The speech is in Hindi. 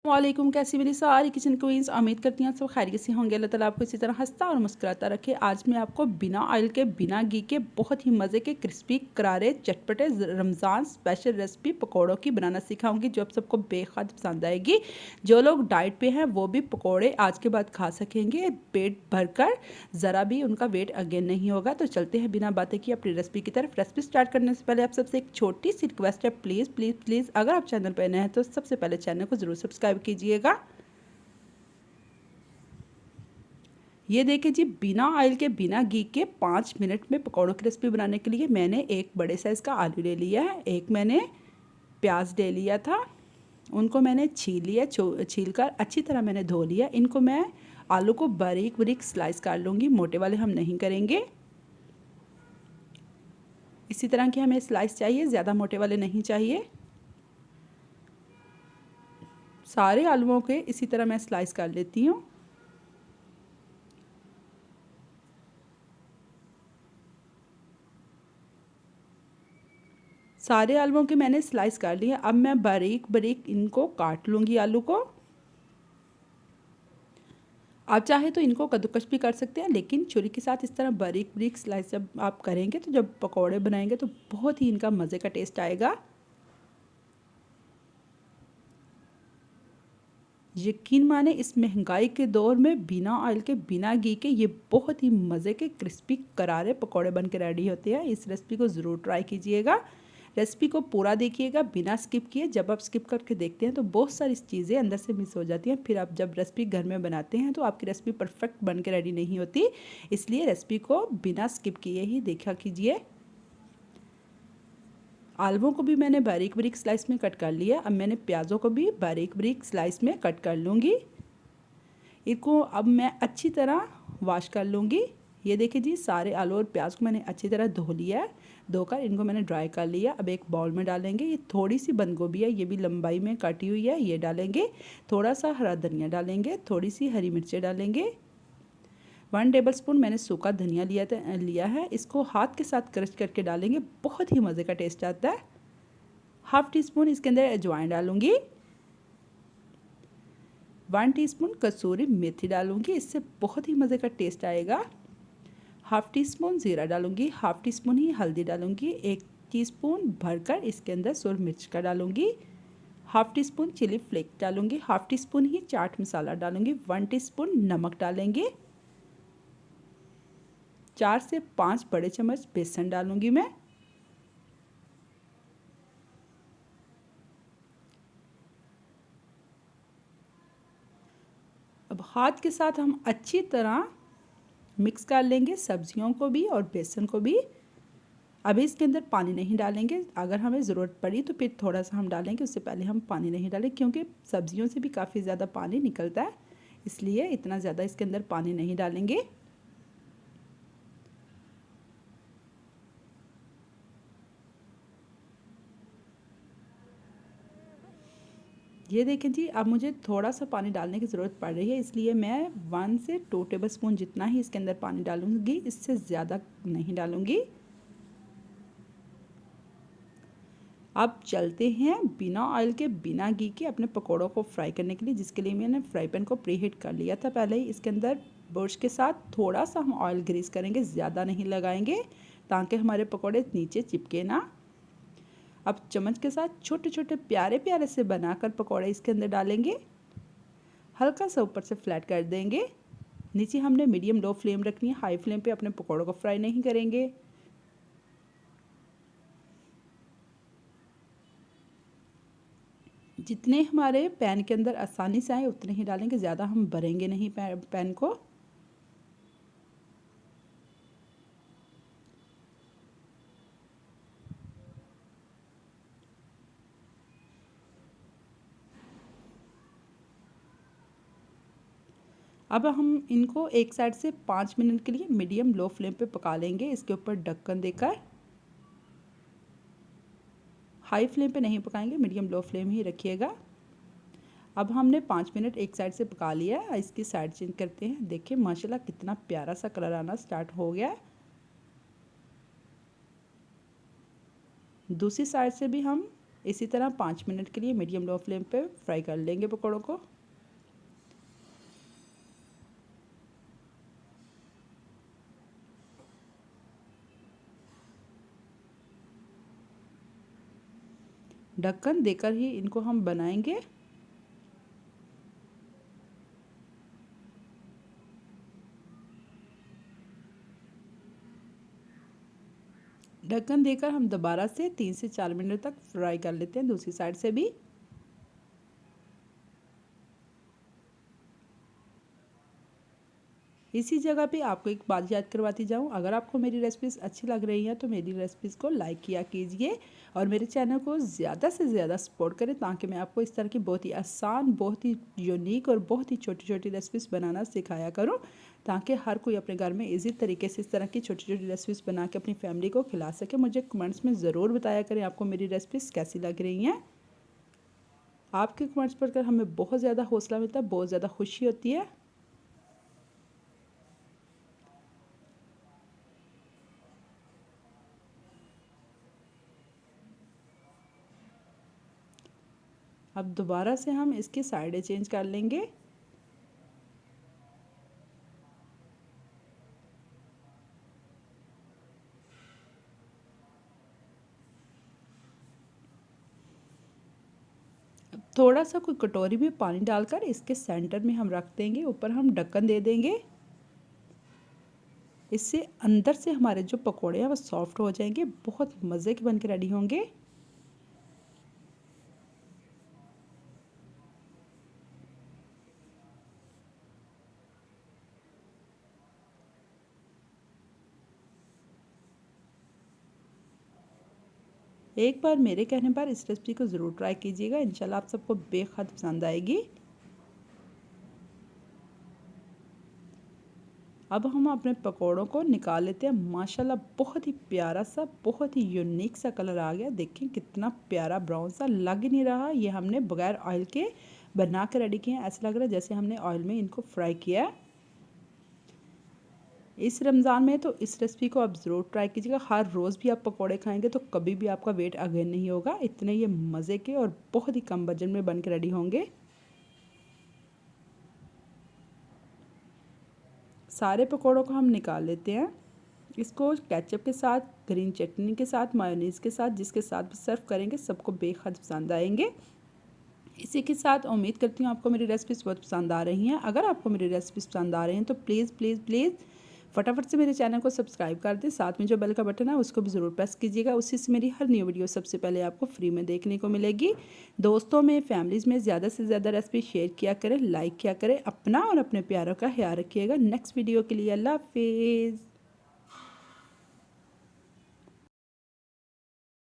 वालेकुम, कैसी मेरी सारी किचन क्वींस। उम्मीद करती हैं सब खैरियत से होंगे। अल्लाह ताला आपको इसी तरह हंसता और मुस्कुराता रखे। आज मैं आपको बिना ऑयल के बिना घी के बहुत ही मज़े के क्रिस्पी करारे चटपटे रमज़ान स्पेशल रेसिपी पकौड़ों की बनाना सिखाऊंगी, जो आप सबको बेहद पसंद आएगी। जो लोग डाइट पे हैं वो भी पकौड़े आज के बाद खा सकेंगे पेट भरकर, ज़रा भी उनका वेट अगेन नहीं होगा। तो चलते हैं बिना बातें की अपनी रेसिपी की तरफ। रेसिपी स्टार्ट करने से पहले आप सबसे एक छोटी सी रिक्वेस्ट है, प्लीज़ प्लीज़ प्लीज़ अगर आप चैनल पर नए हैं तो सबसे पहले चैनल को ज़रूर सब्सक्राइब कीजिएगा। ये देखिए जी, बिना ऑयल के बिना घी के 5 मिनट में पकौड़ों की रेसिपी बनाने के लिए मैंने एक बड़े साइज़ का आलू ले लिया है, एक मैंने प्याज ले लिया था, उनको मैंने छील लिया, छील कर अच्छी तरह मैंने धो लिया। इनको मैं आलू को बारीक बारीक स्लाइस कर लूँगी, मोटे वाले हम नहीं करेंगे। इसी तरह के हमें स्लाइस चाहिए, ज़्यादा मोटे वाले नहीं चाहिए। सारे आलूओं के इसी तरह मैं स्लाइस कर लेती हूँ। सारे आलूओं के मैंने स्लाइस कर लिए। अब मैं बारीक बारीक इनको काट लूँगी आलू को। आप चाहे तो इनको कद्दूकस भी कर सकते हैं, लेकिन छुरी के साथ इस तरह बारीक बारीक स्लाइस जब आप करेंगे तो जब पकौड़े बनाएंगे तो बहुत ही इनका मज़े का टेस्ट आएगा। यकीन माने इस महंगाई के दौर में बिना ऑयल के बिना घी के ये बहुत ही मज़े के क्रिस्पी करारे पकौड़े बन के रेडी होते हैं। इस रेसिपी को ज़रूर ट्राई कीजिएगा। रेसिपी को पूरा देखिएगा बिना स्किप किए। जब आप स्किप करके देखते हैं तो बहुत सारी चीज़ें अंदर से मिस हो जाती हैं, फिर आप जब रेसिपी घर में बनाते हैं तो आपकी रेसिपी परफेक्ट बन के रेडी नहीं होती। इसलिए रेसिपी को बिना स्किप किए ही देखा कीजिए। आलूओं को भी मैंने बारीक बारीक स्लाइस में कट कर लिया। अब मैंने प्याज़ों को भी बारीक बारीक स्लाइस में कट कर लूँगी। इनको अब मैं अच्छी तरह वॉश कर लूँगी। ये देखिए जी, सारे आलू और प्याज को मैंने अच्छी तरह धो लिया है। धोकर इनको मैंने ड्राई कर लिया। अब एक बाउल में डालेंगे। ये थोड़ी सी बंद गोभी है, ये भी लंबाई में कटी हुई है, ये डालेंगे। थोड़ा सा हरा धनिया डालेंगे, थोड़ी सी हरी मिर्चें डालेंगे। 1 टेबलस्पून मैंने सूखा धनिया लिया है, इसको हाथ के साथ क्रश करके डालेंगे, बहुत ही मज़े का टेस्ट आता है। हाफ़ टी स्पून इसके अंदर अजवाइन डालूँगी। 1 टीस्पून कसूरी मेथी डालूँगी, इससे बहुत ही मज़े का टेस्ट आएगा। हाफ़ टी स्पून ज़ीरा डालूँगी, हाफ़ टी स्पून ही हल्दी डालूँगी, 1 टीस्पून भरकर इसके अंदर सुर मिर्च का डालूँगी, half teaspoon chilli flakes डालूँगी, हाफ़ टी स्पून ही चाट मसाला डालूँगी, 1 टीस्पून नमक डालेंगे, 4 से 5 बड़े चम्मच बेसन डालूँगी मैं। अब हाथ के साथ हम अच्छी तरह मिक्स कर लेंगे सब्जियों को भी और बेसन को भी। अभी इसके अंदर पानी नहीं डालेंगे, अगर हमें ज़रूरत पड़ी तो फिर थोड़ा सा हम डालेंगे, उससे पहले हम पानी नहीं डालें, क्योंकि सब्जियों से भी काफ़ी ज़्यादा पानी निकलता है, इसलिए इतना ज़्यादा इसके अंदर पानी नहीं डालेंगे। ये देखें जी, अब मुझे थोड़ा सा पानी डालने की ज़रूरत पड़ रही है, इसलिए मैं 1 से 2 टेबलस्पून जितना ही इसके अंदर पानी डालूँगी, इससे ज़्यादा नहीं डालूँगी। अब चलते हैं बिना ऑयल के बिना घी के अपने पकौड़ों को फ्राई करने के लिए, जिसके लिए मैंने फ्राई पैन को प्री हीट कर लिया था पहले ही। इसके अंदर ब्रश के साथ थोड़ा सा हम ऑयल ग्रीस करेंगे, ज़्यादा नहीं लगाएंगे, ताकि हमारे पकौड़े नीचे चिपके ना। अब चम्मच के साथ छोटे छोटे प्यारे प्यारे से बनाकर पकौड़े इसके अंदर डालेंगे, हल्का सा ऊपर से फ्लैट कर देंगे। नीचे हमने मीडियम लो फ्लेम रखनी है, हाई फ्लेम पे अपने पकौड़ों को फ्राई नहीं करेंगे। जितने हमारे पैन के अंदर आसानी से आए उतने ही डालेंगे, ज़्यादा हम भरेंगे नहीं पैन को। अब हम इनको एक साइड से 5 मिनट के लिए मीडियम लो फ्लेम पे पका लेंगे, इसके ऊपर ढक्कन देकर। हाई फ्लेम पे नहीं पकाएंगे, मीडियम लो फ्लेम ही रखिएगा। अब हमने 5 मिनट एक साइड से पका लिया है, इसकी साइड चेंज करते हैं। देखिए माशाल्लाह कितना प्यारा सा कलर आना स्टार्ट हो गया है। दूसरी साइड से भी हम इसी तरह 5 मिनट के लिए मीडियम लो फ्लेम पे फ्राई कर लेंगे पकौड़ों को। ढक्कन देकर ही इनको हम बनाएंगे। ढक्कन देकर हम दोबारा से 3 से 4 मिनट तक फ्राई कर लेते हैं दूसरी साइड से भी। इसी जगह पे आपको एक बात याद करवाती जाऊँ, अगर आपको मेरी रेसिपीज़ अच्छी लग रही हैं तो मेरी रेसिपीज़ को लाइक किया कीजिए और मेरे चैनल को ज़्यादा से ज़्यादा सपोर्ट करें, ताकि मैं आपको इस तरह की बहुत ही आसान, बहुत ही यूनिक और बहुत ही छोटी छोटी रेसिपीज़ बनाना सिखाया करूं, ताकि हर कोई अपने घर में ईजी तरीके से इस तरह की छोटी छोटी रेसिपीज़ बना के अपनी फैमिली को खिला सके। मुझे कमेंट्स में ज़रूर बताया करें आपको मेरी रेसिपीज़ कैसी लग रही हैं। आपके कमेंट्स पढ़कर हमें बहुत ज़्यादा हौसला मिलता है, बहुत ज़्यादा खुशी होती है। अब दोबारा से हम इसकी साइडें चेंज कर लेंगे। थोड़ा सा कोई कटोरी में पानी डालकर इसके सेंटर में हम रख देंगे, ऊपर हम ढक्कन दे देंगे। इससे अंदर से हमारे जो पकोड़े हैं वो सॉफ्ट हो जाएंगे, बहुत मज़े के बनकर रेडी होंगे। एक बार मेरे कहने पर इस रेसिपी को ज़रूर ट्राई कीजिएगा, इंशाल्लाह आप सबको बेहद पसंद आएगी। अब हम अपने पकोड़ों को निकाल लेते हैं। माशाल्लाह बहुत ही प्यारा सा, बहुत ही यूनिक सा कलर आ गया। देखें कितना प्यारा ब्राउन सा, लग ही नहीं रहा ये हमने बगैर ऑयल के बना के रेडी किए हैं। ऐसा लग रहा है जैसे हमने ऑयल में इनको फ्राई किया है। इस रमज़ान में तो इस रेसिपी को आप ज़रूर ट्राई कीजिएगा। हर रोज़ भी आप पकोड़े खाएंगे तो कभी भी आपका वेट अगेन नहीं होगा। इतने ये मज़े के और बहुत ही कम बजट में बन के रेडी होंगे। सारे पकोड़ों को हम निकाल लेते हैं। इसको केचप के साथ, ग्रीन चटनी के साथ, मायोनीज़ के साथ, जिसके साथ भी सर्व करेंगे सबको बेहद पसंद आएंगे। इसी के साथ उम्मीद करती हूँ आपको मेरी रेसिपीज़ बहुत पसंद आ रही हैं। अगर आपको मेरी रेसिपीज़ पसंद आ रही हैं तो प्लीज़ प्लीज़ प्लीज़ फटाफट से मेरे चैनल को सब्सक्राइब कर दें। साथ में जो बेल का बटन है उसको भी ज़रूर प्रेस कीजिएगा, उसी से मेरी हर न्यू वीडियो सबसे पहले आपको फ्री में देखने को मिलेगी। दोस्तों में, फैमिलीज़ में ज़्यादा से ज़्यादा रेसिपी शेयर किया करें, लाइक किया करें। अपना और अपने प्यारों का ख्याल रखिएगा। नेक्स्ट वीडियो के लिए अल्लाह हाफिज़।